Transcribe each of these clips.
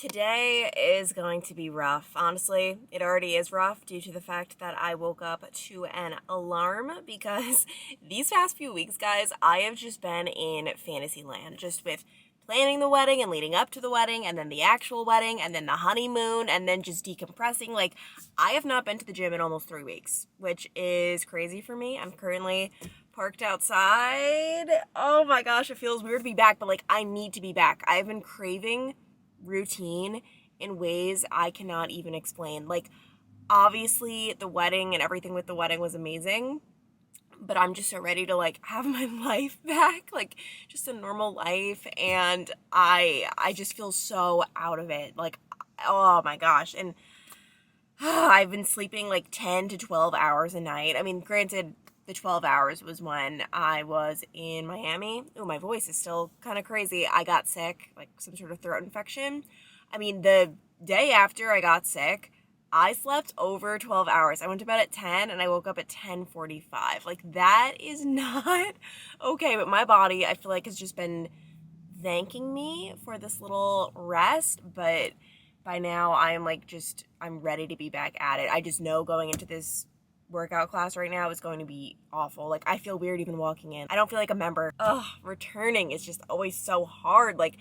Today is going to be rough. Honestly, it already is rough due to the fact that I woke up to an alarm because these past few weeks, guys, I have just been in fantasy land, just with planning the wedding and leading up to the wedding and then the actual wedding and then the honeymoon and then just decompressing. Like, I have not been to the gym in almost 3 weeks, which is crazy for me. I'm currently parked outside. Oh my gosh, it feels weird to be back, but like, I need to be back. I've been craving routine in ways I cannot even explain. Like, obviously the wedding and everything with the wedding was amazing, but I'm just so ready to like have my life back, like just a normal life. And I just feel so out of it. Like, oh my gosh. And I've been sleeping like 10 to 12 hours a night. I mean, granted, the 12 hours was when I was in Miami. Oh, my voice is still kind of crazy. I got sick, like some sort of throat infection. I mean, the day after I got sick, I slept over 12 hours. I went to bed at 10 and I woke up at 10:45. Like, that is not okay. But my body, I feel like, has just been thanking me for this little rest. But by now, I'm ready to be back at it. I just know going into this workout class right now is going to be awful. Like, I feel weird even walking in. I don't feel like a member. Returning is just always so hard. Like,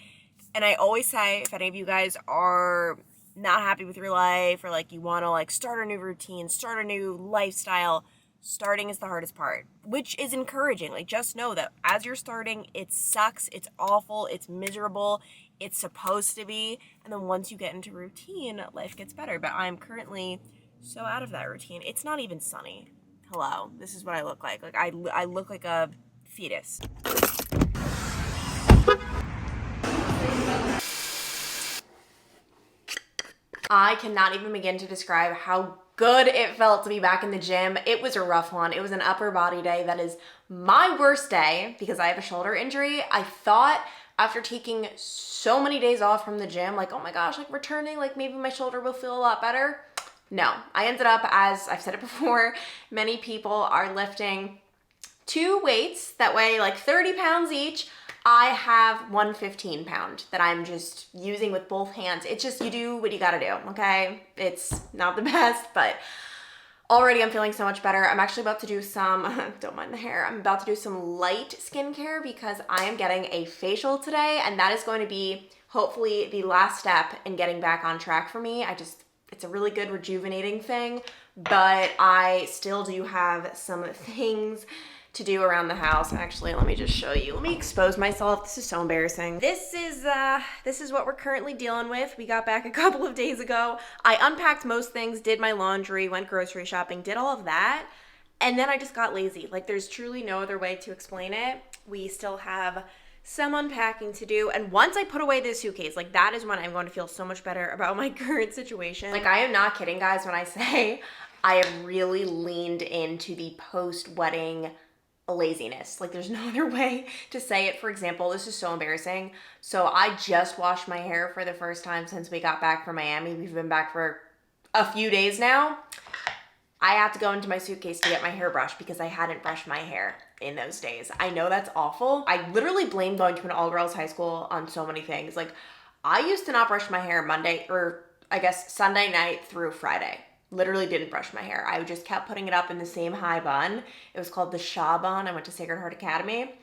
and I always say, if any of you guys are not happy with your life or like you want to like start a new routine, start a new lifestyle, starting is the hardest part, which is encouraging. Like, just know that as you're starting, it sucks, it's awful, it's miserable, it's supposed to be, and then once you get into routine, life gets better. But I'm currently so out of that routine. It's not even sunny. Hello, this is what I look like. Like, I look like a fetus. I cannot even begin to describe how good it felt to be back in the gym. It was a rough one. It was an upper body day. That is my worst day because I have a shoulder injury. I thought after taking so many days off from the gym, like, oh my gosh, like returning, like maybe my shoulder will feel a lot better. No, I ended up, as I've said it before, many people are lifting 2 weights that weigh like 30 pounds each. I have one 15-pound that I'm just using with both hands. It's just, you do what you gotta do, okay? It's not the best, but already I'm feeling so much better. I'm actually about to do some, don't mind the hair, I'm about to do some light skincare because I am getting a facial today, and that is going to be hopefully the last step in getting back on track for me. It's a really good rejuvenating thing, but I still do have some things to do around the house. Actually, let me just show you. Let me expose myself. This is so embarrassing. This is what we're currently dealing with. We got back a couple of days ago. I unpacked most things, did my laundry, went grocery shopping, did all of that, and then I just got lazy. Like, there's truly no other way to explain it. We still have some unpacking to do, and once I put away this suitcase, like, that is when I'm going to feel so much better about my current situation. Like, I am not kidding, guys, when I say I have really leaned into the post-wedding laziness. Like, there's no other way to say it. For example, this is so embarrassing. So I just washed my hair for the first time since we got back from Miami. We've been back for a few days now. I have to go into my suitcase to get my hair brushed because I hadn't brushed my hair in those days. I know that's awful. I literally blame going to an all-girls high school on so many things. Like, I used to not brush my hair Monday, or I guess Sunday night through Friday. Literally didn't brush my hair. I just kept putting it up in the same high bun. It was called the Shaw bun. I went to Sacred Heart Academy.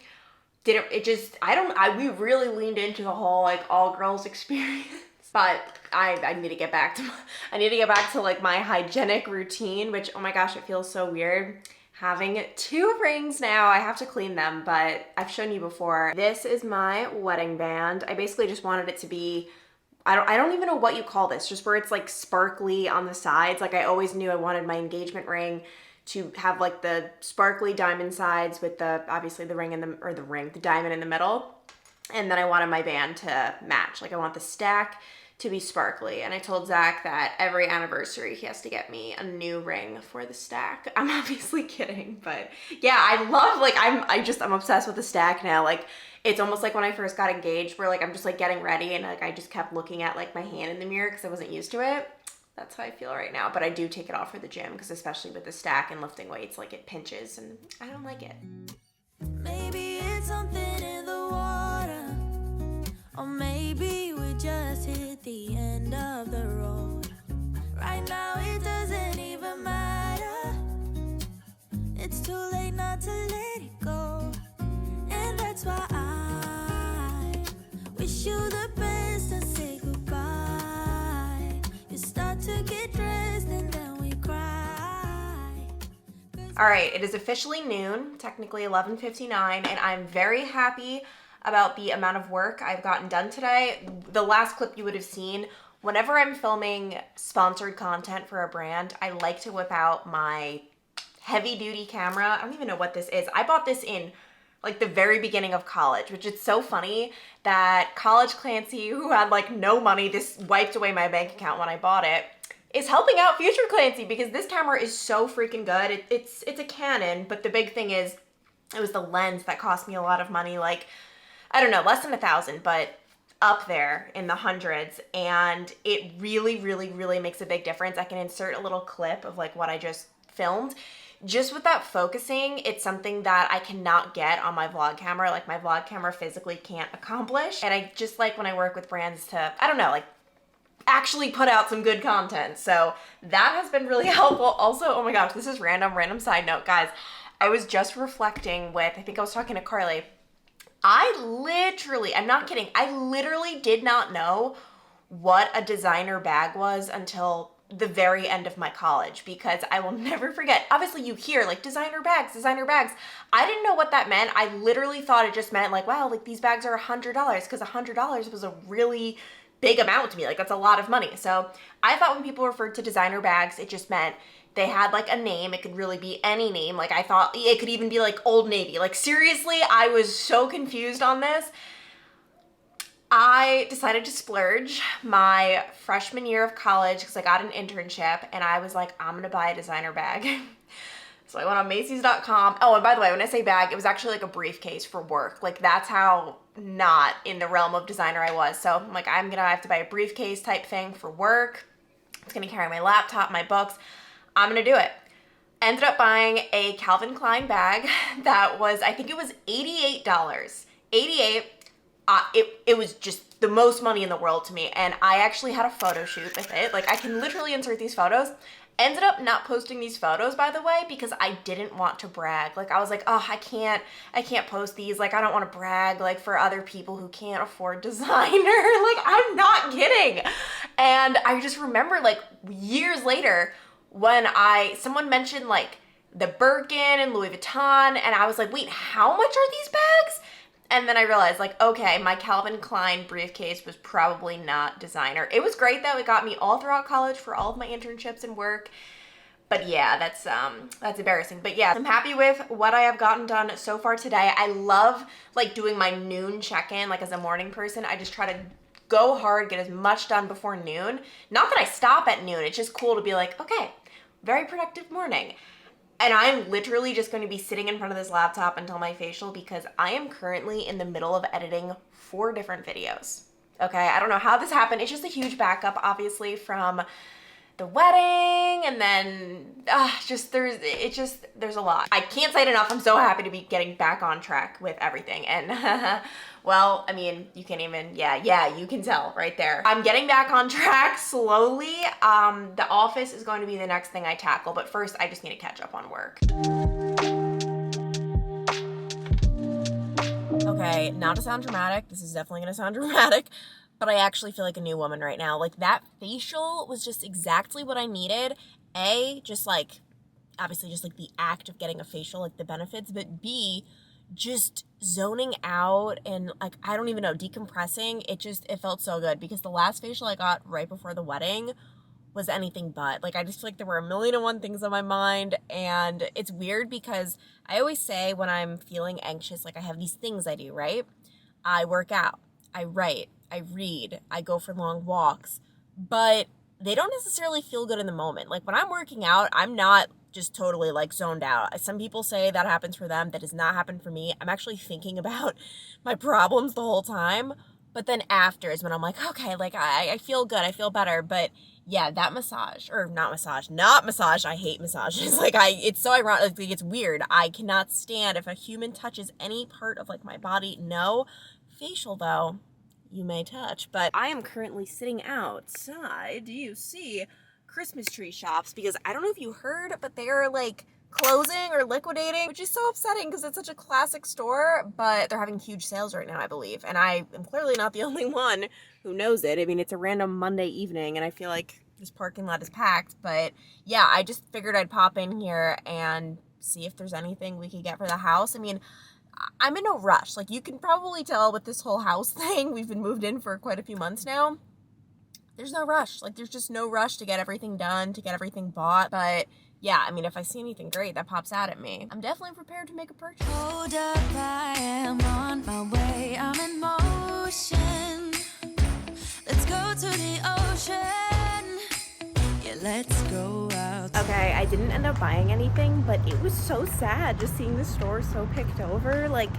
We really leaned into the whole like all girls experience. But I need to get back to like my hygienic routine, which, oh my gosh, it feels so weird having 2 rings now. I have to clean them, but I've shown you before. This is my wedding band. I basically just wanted it to be, I don't even know what you call this, just where it's like sparkly on the sides. Like, I always knew I wanted my engagement ring to have like the sparkly diamond sides with the, obviously the the diamond in the middle. And then I wanted my band to match. Like, I want the stack to be sparkly. And I told Zach that every anniversary he has to get me a new ring for the stack. I'm obviously kidding, but yeah, I love, like, I'm obsessed with the stack now. Like, it's almost like when I first got engaged, where like I'm just like getting ready and like I just kept looking at like my hand in the mirror because I wasn't used to it. That's how I feel right now. But I do take it off for the gym because especially with the stack and lifting weights, like, it pinches and I don't like it. Maybe it's something in the water, or maybe we just hit the end. end of the road. Right now it doesn't even matter. It's too late not to let it go. And that's why I wish you the best and say goodbye. You start to get dressed and then we cry. All right, it is officially noon, technically 11:59, and I'm very happy about the amount of work I've gotten done today. The last clip you would have seen, whenever I'm filming sponsored content for a brand, I like to whip out my heavy duty camera. I don't even know what this is. I bought this in like the very beginning of college, which is so funny that college Clancy, who had like no money, this wiped away my bank account when I bought it, is helping out future Clancy because this camera is so freaking good. It's a Canon, but the big thing is it was the lens that cost me a lot of money, like, I don't know, less than $1,000, but up there in the hundreds, and it really, really, really makes a big difference. I can insert a little clip of like what I just filmed. Just with that focusing, it's something that I cannot get on my vlog camera. Like my vlog camera physically can't accomplish. And I just like when I work with brands to, I don't know, like actually put out some good content. So that has been really helpful. Also, oh my gosh, this is random side note, guys. I was just reflecting with, I think I was talking to Carly. I'm not kidding, I literally did not know what a designer bag was until the very end of my college, because I will never forget. Obviously you hear like designer bags. I didn't know what that meant. I literally thought it just meant like, wow, like these bags are $100, because $100 was a really big amount to me. Like that's a lot of money. So I thought when people referred to designer bags, it just meant they had like a name. It could really be any name. Like I thought it could even be like Old Navy. Like seriously, I was so confused on this. I decided to splurge my freshman year of college because I got an internship, and I was like, I'm gonna buy a designer bag. So I went on Macy's.com. Oh, and by the way, when I say bag, it was actually like a briefcase for work. Like that's how not in the realm of designer I was. So I'm like, I'm gonna have to buy a briefcase type thing for work. It's gonna carry my laptop, my books. I'm gonna do it. Ended up buying a Calvin Klein bag that was, I think it was $88. $88. It was just the most money in the world to me, and I actually had a photo shoot with it. Like I can literally insert these photos. Ended up not posting these photos, by the way, because I didn't want to brag. Like I was like, oh, I can't post these. Like I don't want to brag like for other people who can't afford designer. Like I'm not kidding. And I just remember like years later when someone mentioned like the Birkin and Louis Vuitton, and I was like, wait, how much are these bags? And then I realized like, okay, my Calvin Klein briefcase was probably not designer. It was great though. It got me all throughout college for all of my internships and work. But yeah, that's embarrassing. But yeah, I'm happy with what I have gotten done so far today. I love like doing my noon check-in, like as a morning person. I just try to go hard, get as much done before noon. Not that I stop at noon. It's just cool to be like, okay, very productive morning. And I'm literally just going to be sitting in front of this laptop until my facial, because I am currently in the middle of editing 4 different videos. Okay, I don't know how this happened. It's just a huge backup, obviously, from the wedding, and then there's a lot. I can't say it enough. I'm so happy to be getting back on track with everything. And well, I mean, you can even, yeah, you can tell right there. I'm getting back on track slowly. The office is going to be the next thing I tackle, but first I just need to catch up on work. Okay, not to sound dramatic, this is definitely gonna sound dramatic, but I actually feel like a new woman right now. Like that facial was just exactly what I needed. Just like, obviously just like the act of getting a facial, like the benefits, but B, just zoning out and like, I don't even know, decompressing. It felt so good, because the last facial I got right before the wedding was anything but. Like I just feel like there were a million and one things on my mind, and it's weird because I always say when I'm feeling anxious, like I have these things I do, right? I work out, I write, I read, I go for long walks, but they don't necessarily feel good in the moment. Like when I'm working out, I'm not just totally like zoned out. Some people say that happens for them. That does not happen for me. I'm actually thinking about my problems the whole time. But then after is when I'm like, okay, like I feel good. I feel better. But yeah, that massage, or not massage. I hate massages. Like it's so ironic. Like, it's weird. I cannot stand if a human touches any part of like my body. No. Facial though. you may touch. But I am currently sitting outside. Do you see Christmas tree shops? Because I don't know if you heard, but they are like closing or liquidating, which is so upsetting because it's such a classic store, but they're having huge sales right now, I believe. And I am clearly not the only one who knows it. I mean, it's a random Monday evening and I feel like this parking lot is packed, but yeah, I just figured I'd pop in here and see if there's anything we could get for the house. I mean, I'm in no rush. Like, you can probably tell with this whole house thing, we've been moved in for quite a few months now. There's no rush. Like, there's just no rush to get everything done, to get everything bought. But yeah, I mean, if I see anything great that pops out at me, I'm definitely prepared to make a purchase. Hold up, I am on my way. I'm in motion. Let's go to the ocean. Yeah, let's go out. Okay, I didn't end up buying anything, but it was so sad just seeing the store so picked over. Like,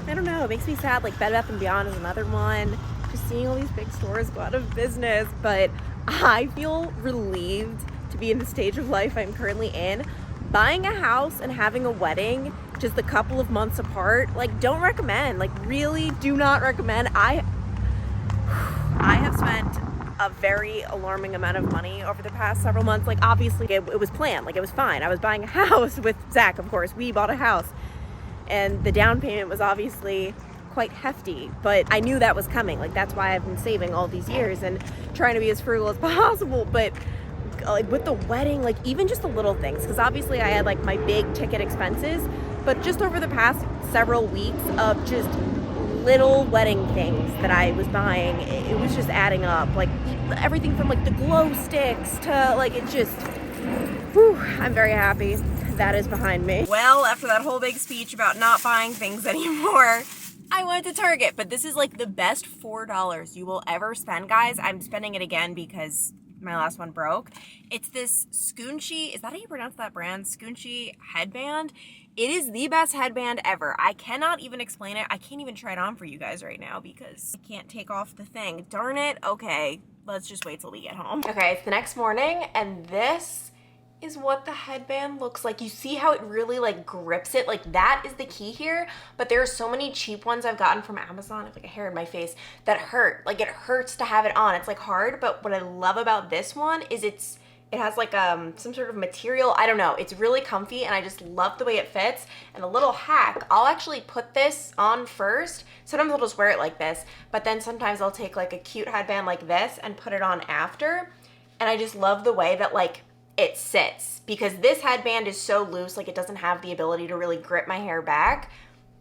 I don't know, it makes me sad. Like, Bed Bath & Beyond is another one. Just seeing all these big stores go out of business. But I feel relieved to be in the stage of life I'm currently in. Buying a house and having a wedding just a couple of months apart, like, don't recommend. Like, really do not recommend. I have spent a very alarming amount of money over the past several months. Like, obviously it was planned, like, it was fine. I was buying a house with Zach, of course. We bought a house and the down payment was obviously quite hefty, but I knew that was coming. Like, that's why I've been saving all these years and trying to be as frugal as possible. But like, with the wedding, like, even just the little things, because obviously I had like my big ticket expenses, but just over the past several weeks of just little wedding things that I was buying, it was just adding up. Like, everything from like the glow sticks to like, it just, whew, I'm very happy that is behind me. Well, after that whole big speech about not buying things anymore, I went to Target. But this is like the best $4 you will ever spend, guys. I'm spending it again because my last one broke. It's this Scoonchy, is that how you pronounce that brand? Scoonchy headband. It is the best headband ever. I cannot even explain it. I can't even try it on for you guys right now because I can't take off the thing. Darn it. Okay, let's just wait till we get home. Okay, it's the next morning and this is what the headband looks like. You see how it really like grips it? Like, that is the key here. But there are so many cheap ones I've gotten from Amazon, I have like a hair in my face, that hurt. Like, it hurts to have it on. It's like hard, but what I love about this one is it has like some sort of material. I don't know. It's really comfy and I just love the way it fits. And a little hack, I'll actually put this on first. Sometimes I'll just wear it like this, but then sometimes I'll take like a cute headband like this and put it on after. And I just love the way that like it sits, because this headband is so loose, like it doesn't have the ability to really grip my hair back,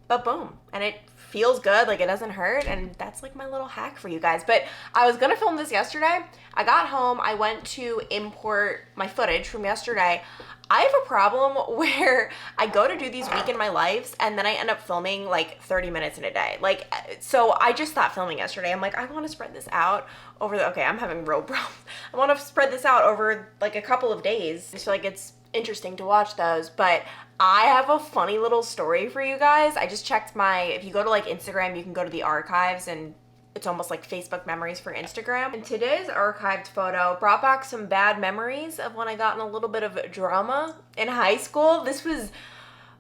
but boom, and it feels good, like it doesn't hurt. And that's like my little hack for you guys. But I was gonna film this yesterday. I got home, I went to import my footage from yesterday. I have a problem where I go to do these week in my lives and then I end up filming like 30 minutes in a day. Like, so I just stopped filming yesterday. I'm like, I want to spread this out over okay, I'm having real problems. I want to spread this out over like a couple of days. I feel like it's interesting to watch those. But I have a funny little story for you guys. I just checked if you go to like Instagram, you can go to the archives and it's almost like Facebook memories for Instagram. And today's archived photo brought back some bad memories of when I got in a little bit of drama in high school. This was,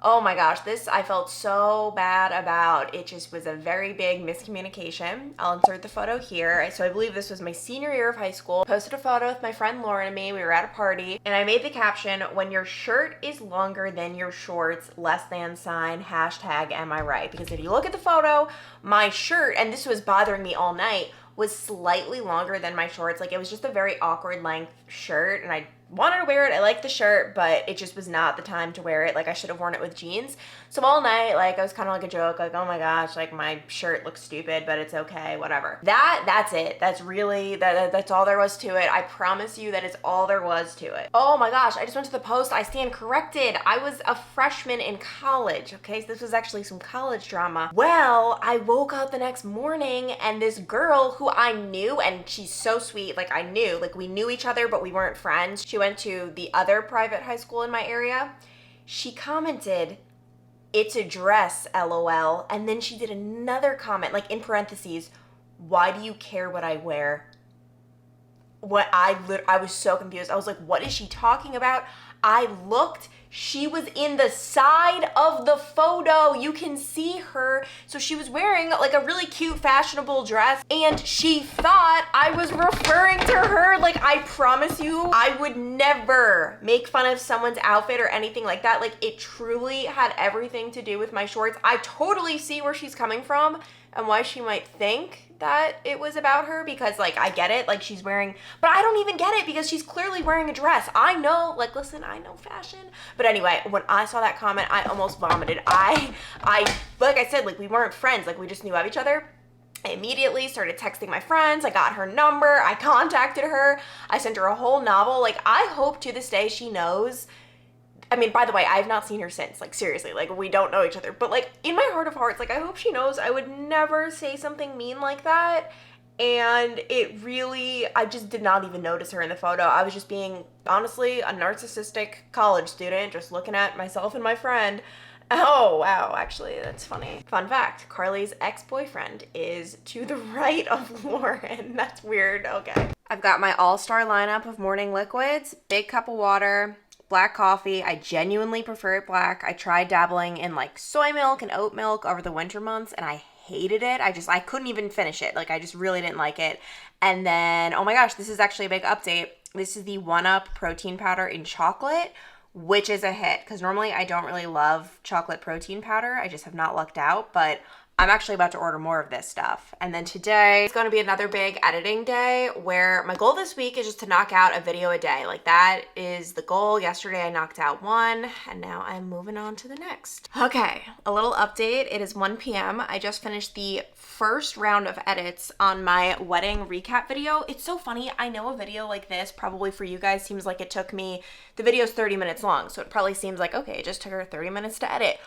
oh my gosh, this I felt so bad about. It just was a very big miscommunication. I'll insert the photo here. So I believe this was my senior year of high school. Posted a photo with my friend Lauren and me. We were at a party and I made the caption, "When your shirt is longer than your shorts, less than sign, hashtag am I right?" Because if you look at the photo, my shirt, and this was bothering me all night, was slightly longer than my shorts. Like, it was just a very awkward length shirt and I wanted to wear it. I liked the shirt, but it just was not the time to wear it. Like, I should have worn it with jeans. So all night, like, I was kind of like a joke, like, oh my gosh, like, my shirt looks stupid, but it's okay, whatever. That's it. That's really, that's all there was to it. I promise you that is all there was to it. Oh my gosh, I just went to the post. I stand corrected. I was a freshman in college, okay? So this was actually some college drama. Well, I woke up the next morning and this girl who I knew, and she's so sweet, like, I knew, like, we knew each other, but we weren't friends. She went to the other private high school in my area. She commented, "It's a dress, LOL." And then she did another comment, like in parentheses, "Why do you care what I wear?" I was so confused. I was like, what is she talking about? I looked She was in the side of the photo. You can see her. So she was wearing like a really cute, fashionable dress, and she thought I was referring to her. Like, I promise you, I would never make fun of someone's outfit or anything like that. Like, it truly had everything to do with my shorts. I totally see where she's coming from and why she might think that it was about her, because like I get it, like she's wearing, but I don't even get it because she's clearly wearing a dress. I know, like, listen, I know fashion. But anyway, when I saw that comment, I almost vomited. I like I said, like, we weren't friends, like we just knew of each other. I immediately started texting my friends. I got her number. I contacted her. I sent her a whole novel. Like, I hope to this day she knows. I mean, by the way, I have not seen her since, like, seriously, like, we don't know each other, but like, in my heart of hearts, like, I hope she knows I would never say something mean like that. And it really, I just did not even notice her in the photo. I was just being, honestly, a narcissistic college student, just looking at myself and my friend. Oh, wow, actually, that's funny. Fun fact, Carly's ex-boyfriend is to the right of Lauren. That's weird. Okay. I've got my all-star lineup of morning liquids, big cup of water, black coffee. I genuinely prefer it black. I tried dabbling in like soy milk and oat milk over the winter months, and I hated it. I couldn't even finish it. Like, I just really didn't like it. And then, oh my gosh, this is actually a big update. This is the 1UP protein powder in chocolate, which is a hit, because normally I don't really love chocolate protein powder. I just have not lucked out, but I'm actually about to order more of this stuff. And then today is going to be another big editing day, where my goal this week is just to knock out a video a day. Like, that is the goal. Yesterday I knocked out one, and now I'm moving on to the next. Okay, a little update. It is 1 p.m. I just finished the first round of edits on my wedding recap video. It's so funny. I know a video like this probably for you guys seems like it took me, the video's 30 minutes long, so it probably seems like, okay, it just took her 30 minutes to edit.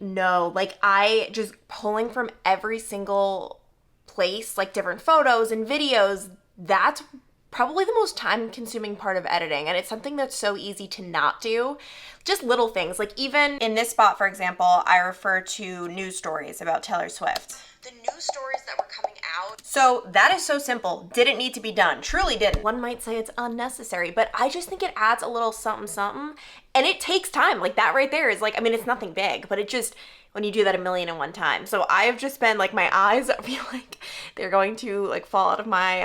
No, like, I just pulling from every single place, like different photos and videos, that's probably the most time-consuming part of editing, and it's something that's so easy to not do. Just little things, like even in this spot, for example, I refer to news stories about Taylor Swift. The news stories that were coming out. So that is so simple. Didn't need to be done. Truly didn't. One might say it's unnecessary, but I just think it adds a little something, something, and it takes time. Like, that right there is like, I mean, it's nothing big, but it just, when you do that 1,000,001 times. So I have just been like, my eyes, I feel like they're going to like fall out of my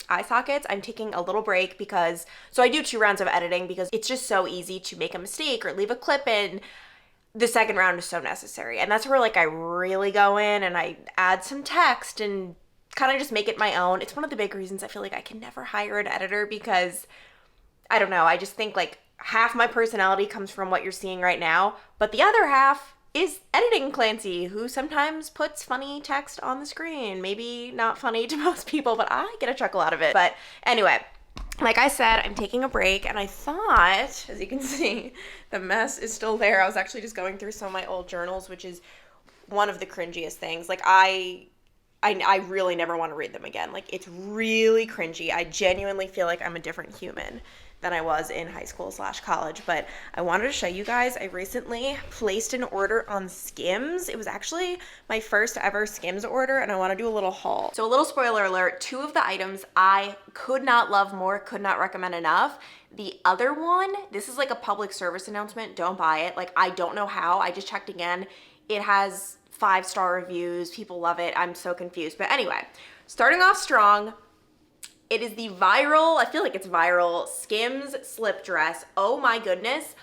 eye sockets. I'm taking a little break because, so I do 2 rounds of editing because it's just so easy to make a mistake or leave a clip in. The second round is so necessary. And that's where like I really go in and I add some text and kind of just make it my own. It's one of the big reasons I feel like I can never hire an editor, because I don't know, I just think like half my personality comes from what you're seeing right now, but the other half is editing Clancy, who sometimes puts funny text on the screen. Maybe not funny to most people, but I get a chuckle out of it. But anyway, like I said, I'm taking a break, and I thought, as you can see, the mess is still there. I was actually just going through some of my old journals, which is one of the cringiest things. Like, I really never want to read them again. Like, it's really cringy. I genuinely feel like I'm a different human than I was in high school / college. But I wanted to show you guys, I recently placed an order on SKIMS. It was actually my first ever SKIMS order, and I want to do a little haul. So a little spoiler alert, 2 of the items I could not love more, could not recommend enough. The other one, this is like a public service announcement, don't buy it. Like, I don't know how, I just checked again. It has 5-star reviews, people love it, I'm so confused. But anyway, starting off strong, it is the viral, I feel like it's viral, SKIMS slip dress. Oh my goodness.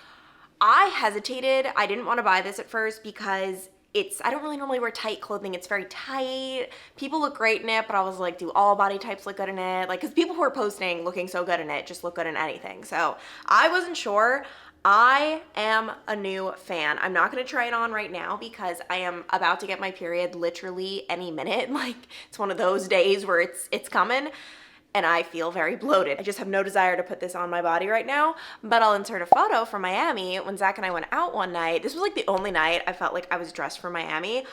I hesitated. I didn't want to buy this at first because I don't really normally wear tight clothing. It's very tight. People look great in it, but I was like, do all body types look good in it? Like, because people who are posting looking so good in it just look good in anything. So I wasn't sure. I am a new fan. I'm not going to try it on right now because I am about to get my period literally any minute. Like, it's one of those days where it's coming. And I feel very bloated. I just have no desire to put this on my body right now, but I'll insert a photo from Miami when Zach and I went out one night. This was like the only night I felt like I was dressed for Miami.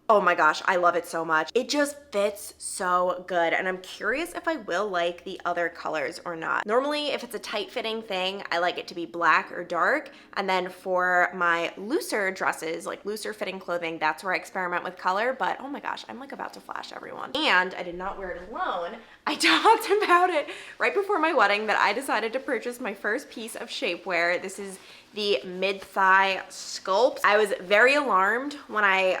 Oh my gosh, I love it so much. It just fits so good, and I'm curious if I will like the other colors or not. Normally, if it's a tight-fitting thing, I like it to be black or dark, and then for my looser dresses, like looser-fitting clothing, that's where I experiment with color, but oh my gosh, I'm like about to flash everyone. And I did not wear it alone. I talked about it right before my wedding that I decided to purchase my first piece of shapewear. This is the mid-thigh sculpt. I was very alarmed when I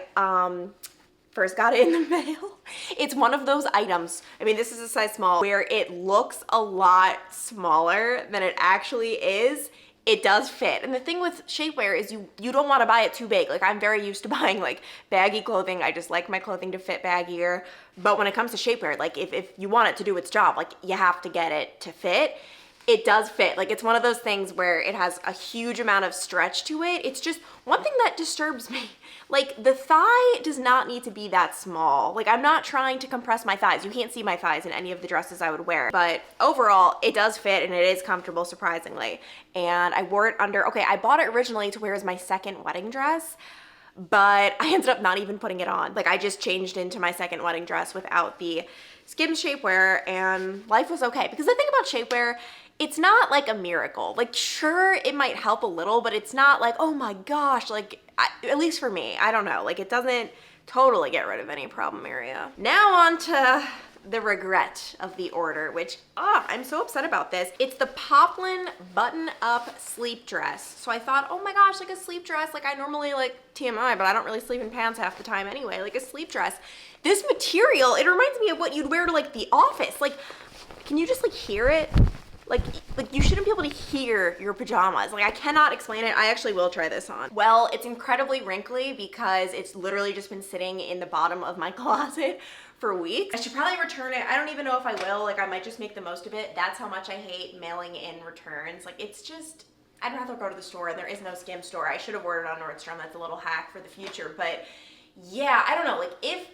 first got it in the mail. It's one of those items, I mean, this is a size small, where it looks a lot smaller than it actually is. It does fit. And the thing with shapewear is you don't want to buy it too big. Like, I'm very used to buying like baggy clothing. I just like my clothing to fit baggier. But when it comes to shapewear, like if you want it to do its job, like you have to get it to fit. It does fit. Like, it's one of those things where it has a huge amount of stretch to it. It's just one thing that disturbs me. Like, the thigh does not need to be that small. Like, I'm not trying to compress my thighs. You can't see my thighs in any of the dresses I would wear. But overall, it does fit and it is comfortable, surprisingly. And I wore it under, okay, I bought it originally to wear as my second wedding dress, but I ended up not even putting it on. Like, I just changed into my second wedding dress without the SKIMS shapewear, and life was okay. Because the thing about shapewear, it's not like a miracle. Like, sure, it might help a little, but it's not like, oh my gosh, like, at least for me, I don't know. Like, it doesn't totally get rid of any problem area. Now on to the regret of the order, which, I'm so upset about this. It's the poplin button-up sleep dress. So I thought, oh my gosh, like a sleep dress. Like, I normally, like, TMI, but I don't really sleep in pants half the time anyway. Like, a sleep dress. This material, it reminds me of what you'd wear to, like, the office. Like, can you just, like, hear it? Like you shouldn't be able to hear your pajamas. Like, I cannot explain it. I actually will try this on. Well, it's incredibly wrinkly because it's literally just been sitting in the bottom of my closet for weeks. I should probably return it. I don't even know if I will. Like, I might just make the most of it. That's how much I hate mailing in returns. Like, it's just, I'd rather go to the store, and there is no SKIMS store. I should have ordered on Nordstrom. That's a little hack for the future. But yeah, I don't know. Like, if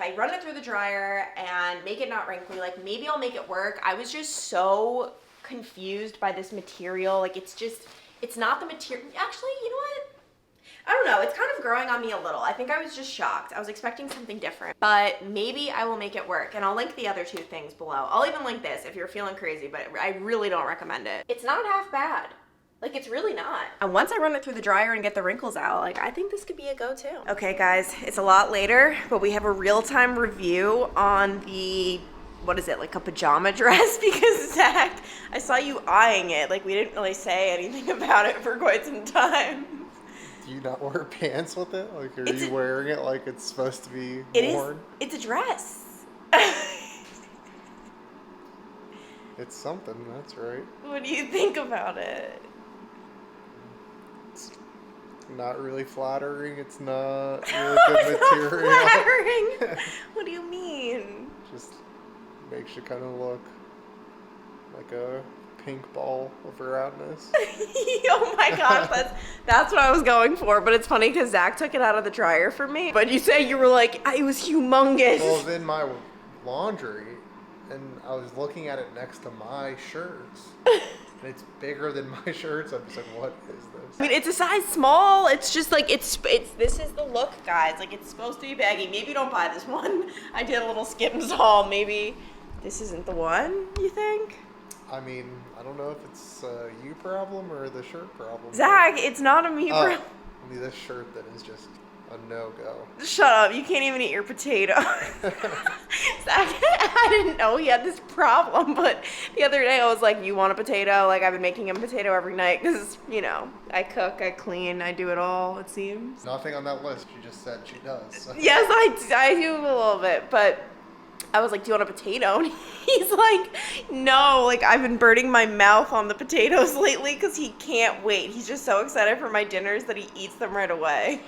I run it through the dryer and make it not wrinkly, like, maybe I'll make it work. I was just so confused by this material. Like, it's not the material. Actually, you know what? I don't know. It's kind of growing on me a little. I think I was just shocked. I was expecting something different, but maybe I will make it work. And I'll link the other two things below. I'll even link this if you're feeling crazy, but I really don't recommend it. It's not half bad. Like, it's really not. And once I run it through the dryer and get the wrinkles out, like, I think this could be a go-to. Okay, guys, it's a lot later, but we have a real-time review on the, what is it, like a pajama dress? Because Zach, I saw you eyeing it. Like, we didn't really say anything about it for quite some time. Do you not wear pants with it? Like, are you wearing it like it's supposed to be worn? It's a dress. It's something, that's right. What do you think about it? It's not really flattering. It's not really good material. Flattering? What do you mean? Just makes you kind of look like a pink ball of roundness. Oh my gosh, that's what I was going for. But it's funny because Zach took it out of the dryer for me. But you say you were like, it was humongous. Well, it was in my laundry, and I was looking at it next to my shirts. And it's bigger than my shirts. I'm just like, what is this? I mean, it's a size small. It's just like, it's this is the look, guys. Like, it's supposed to be baggy. Maybe don't buy this one. I did a little SKIMS haul. Maybe this isn't the one, you think? I mean, I don't know if it's a you problem or the shirt problem. Zach, it's not a me problem. I mean, this shirt that is just a no-go. Shut up. You can't even eat your potato. Zach, I didn't know he had this problem, but the other day I was like, you want a potato? Like, I've been making him potato every night because, you know, I cook, I clean, I do it all, it seems. Nothing on that list. She just said she does. So. Yes, I do a little bit, but I was like, do you want a potato? And he's like, no, like, I've been burning my mouth on the potatoes lately because he can't wait. He's just so excited for my dinners that he eats them right away.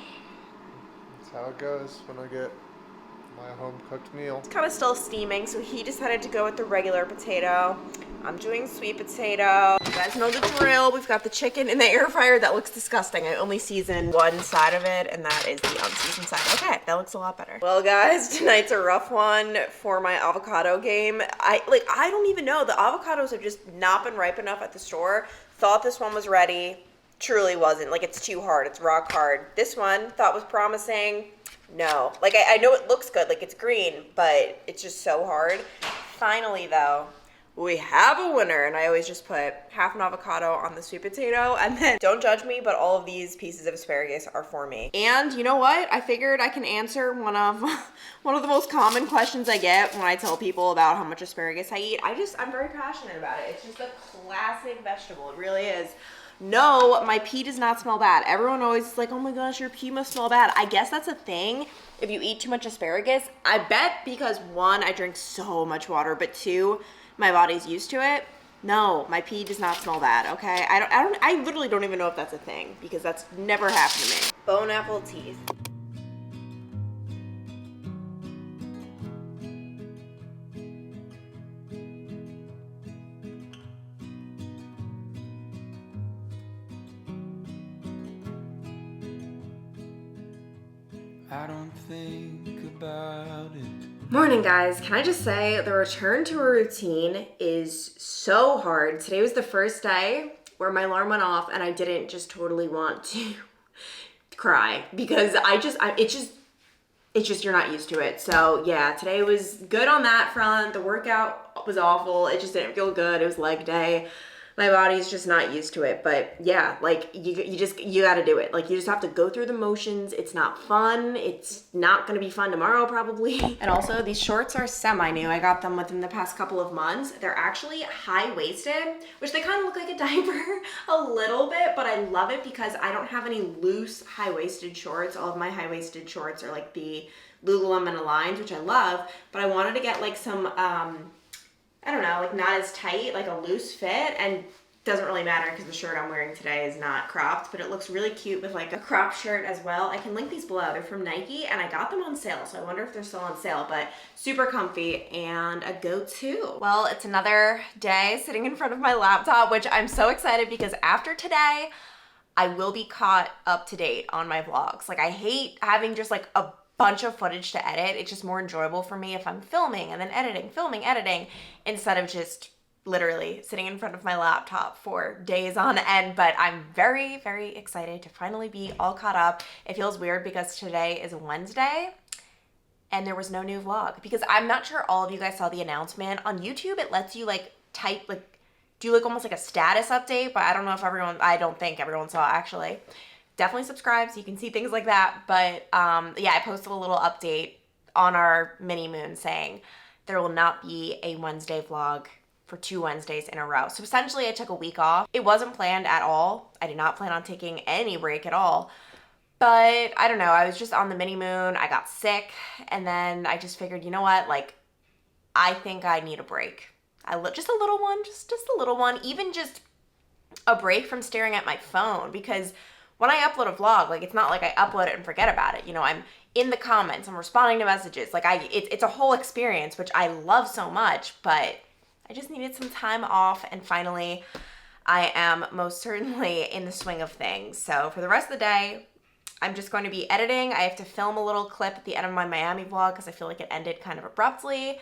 That's how it goes when I get my home-cooked meal. It's kind of still steaming, so he decided to go with the regular potato. I'm doing sweet potato. You guys know the drill. We've got the chicken in the air fryer. That looks disgusting. I only seasoned one side of it, and that is the unseasoned side. Okay, that looks a lot better. Well, guys, tonight's a rough one for my avocado game. I don't even know. The avocados have just not been ripe enough at the store. Thought this one was ready. Truly wasn't. Like, it's too hard. It's rock hard. This one, thought was promising. No. Like, I know it looks good. Like, it's green, but it's just so hard. Finally, though, we have a winner. And I always just put half an avocado on the sweet potato, and then don't judge me, but all of these pieces of asparagus are for me. And you know what? I figured I can answer one of the most common questions I get when I tell people about how much asparagus I eat. I'm very passionate about it. It's just a classic vegetable. It really is. No, my pee does not smell bad. Everyone always is like, oh my gosh, your pee must smell bad. I guess that's a thing if you eat too much asparagus. I bet because one, I drink so much water, but two, my body's used to it. No, my pee does not smell bad, okay? I literally don't even know if that's a thing because that's never happened to me. Bone apple teeth. I don't think about it. Morning, guys. Can I just say the return to a routine is so hard. Today was the first day where my alarm went off and I didn't just totally want to cry because it's just you're not used to it. So yeah, today was good on that front. The workout was awful. It just didn't feel good. It was leg day. My body's just not used to it. But yeah, like you gotta do it. Like you just have to go through the motions. It's not fun. It's not gonna be fun tomorrow probably. And also these shorts are semi-new. I got them within the past couple of months. They're actually high-waisted, which they kind of look like a diaper a little bit, but I love it because I don't have any loose high-waisted shorts. All of my high-waisted shorts are like the Lululemon Aligns, which I love, but I wanted to get like some, I don't know, like not as tight, like a loose fit, and doesn't really matter because the shirt I'm wearing today is not cropped, but it looks really cute with like a crop shirt as well. I can link these below. They're from Nike and I got them on sale, so I wonder if they're still on sale, but super comfy and a go-to. Well, it's another day sitting in front of my laptop, which I'm so excited because after today, I will be caught up to date on my vlogs. Like I hate having just like a bunch of footage to edit. It's just more enjoyable for me if I'm filming and then editing, filming, editing, instead of just literally sitting in front of my laptop for days on end. But I'm very, very excited to finally be all caught up. It feels weird because today is Wednesday and there was no new vlog because I'm not sure all of you guys saw the announcement. On YouTube, it lets you like type, like do like almost like a status update, but I don't think everyone saw it actually. Definitely subscribe so you can see things like that. But yeah, I posted a little update on our mini moon saying there will not be a Wednesday vlog for 2 Wednesdays in a row. So essentially I took a week off. It wasn't planned at all. I did not plan on taking any break at all. But I don't know, I was just on the mini moon. I got sick and then I just figured, you know what? Like, I think I need a break. Just a little one, just a little one. Even just a break from staring at my phone because when I upload a vlog, like it's not like I upload it and forget about it. You know, I'm in the comments, I'm responding to messages. Like it's a whole experience, which I love so much, but I just needed some time off and finally I am most certainly in the swing of things. So for the rest of the day, I'm just going to be editing. I have to film a little clip at the end of my Miami vlog because I feel like it ended kind of abruptly.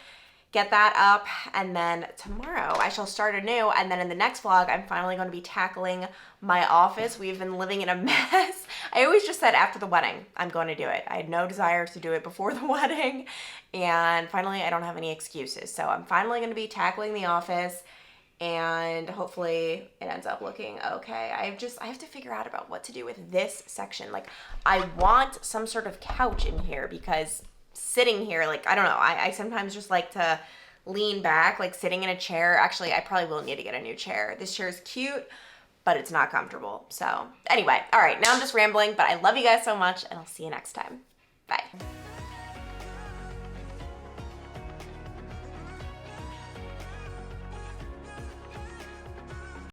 Get that up, and then tomorrow I shall start anew, and then in the next vlog I'm finally going to be tackling my office. We've been living in a mess. I always just said after the wedding I'm going to do it. I had no desire to do it before the wedding, and finally I don't have any excuses. So I'm finally going to be tackling the office, and hopefully it ends up looking okay. I have to figure out about what to do with this section. Like I want some sort of couch in here because sitting here, like, I don't know, I sometimes just like to lean back, like sitting in a chair. Actually, I probably will need to get a new chair. This chair is cute, but it's not comfortable. So anyway, all right, now I'm just rambling, but I love you guys so much and I'll see you next time. Bye.